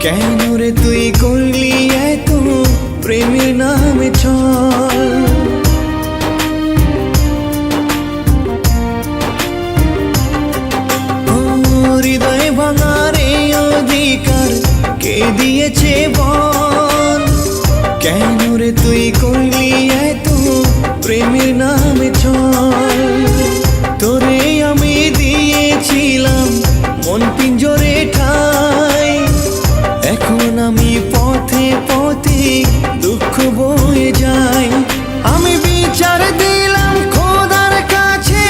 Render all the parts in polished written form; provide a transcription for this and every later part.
কেন রে তুই করলি এত প্রেমের নামে ছল? হৃদয় ভাঙার এই অধিকার কে দিয়েছে বল? কেন রে তুই করলি এত প্রেমের নামে ছল? তোরে আমি দিয়েছিলাম মন পিঞ্জরে ঠাই, এখন আমি পথে পথে দুঃখ বয়ে যাই। আমি বিচার দিলাম খোদার কাছে,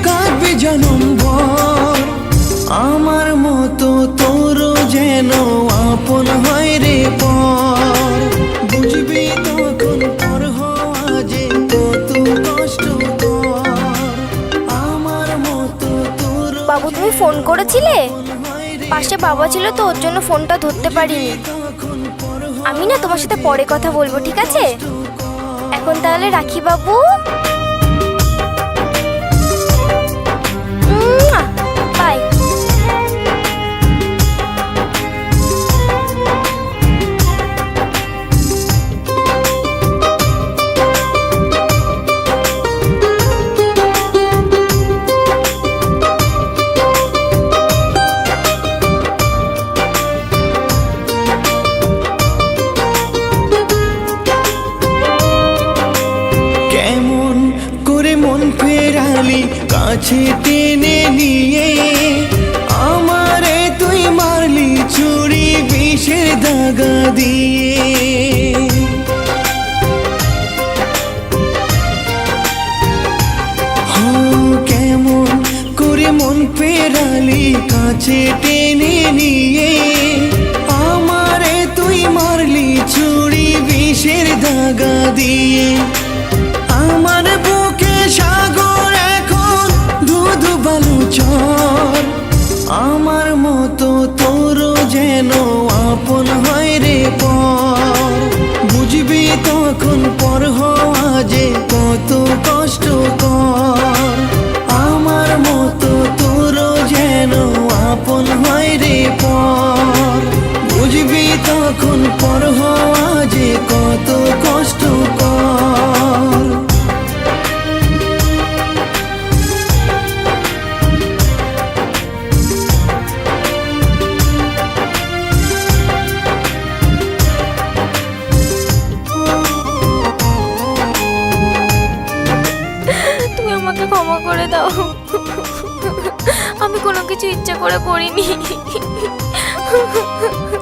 কাঁদবে জনম ভর। আমার মতো তোরও যেন আপন হয় রে পর। বুঝবি তখন পর হওয়া যে কত কষ্টকর। আমার মতো তোর। বাবু তুমি ফোন করেছিলে? পাশে বাবা ছিল তো, ওর জন্য ফোনটা ধরতে পারিনি। আমি না তোমার সাথে পরে কথা বলবো, ঠিক আছে? এখন তাহলে রাখি বাবু। বাই। কাছে টেনে নিয়ে আমারে তুই মারলি ছুরি বিষের দাগা দিয়ে। কেমন করে মন ফেরালি কাছে টেনে নিয়ে আমারে তুই মারলি ছুরি বিষের দাগা দিয়ে। আমার বুকে সাগর এখন ধুধু বালু চর। আমার মতো তোরও যেন আপন হয় রে পর। বুঝবি তখন পর হওয়া যে কত কষ্টকর। আমার মতো তোরও যেন আপন হয় রে পর। বুঝবি তখন পর হওয়া যে কত কষ্টকর। ক্ষমা করে দাও, আমি কোনো কিছু ইচ্ছা করে করিনি।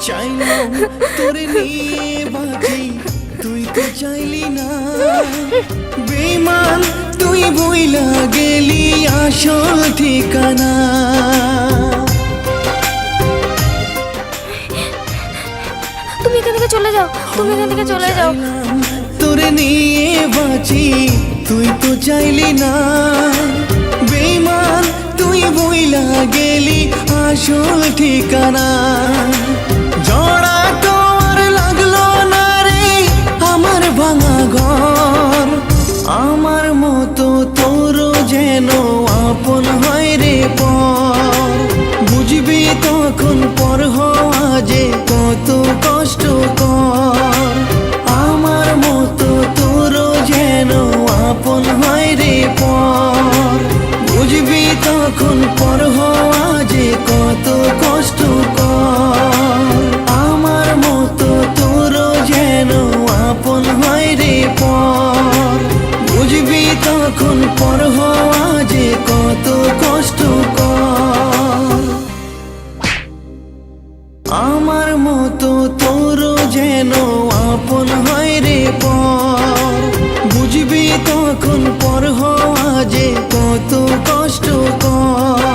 চাইলাম তোরে নিয়ে বাঁচি, তুই তো চাইলি না। বেঈমান তুই বইলা গেলি আসল ঠিকানা। তুমি এখান থেকে চলে যাও, তুমি এখান থেকে চলে যাও। তোরে নিয়ে বাঁচি, তুই তো চাইলি না। বেঈমান তুই বইলা গেলি আসল ঠিকানা। জড়া তোর লাগলো না রে আমার ভাঙা ঘর। আমার মতো তোরও যেন আপন হয় রে পর। বুঝবি তখন পর হওয়া যে কত কষ্টকর। আমার মতো তোরও যেন আপন হয় রে পর। বুঝবি তখন পর হওয়া যে কত কষ্টকর। আমার মতো তোরও যেন আপন হয় রে পর। বুঝবি তখন পর হওয়া যে কত কষ্টকর। আমার মতো তোরও যেন আপন হয় রে পর। বুঝবি তখন পর হওয়া যে কত কষ্টকর।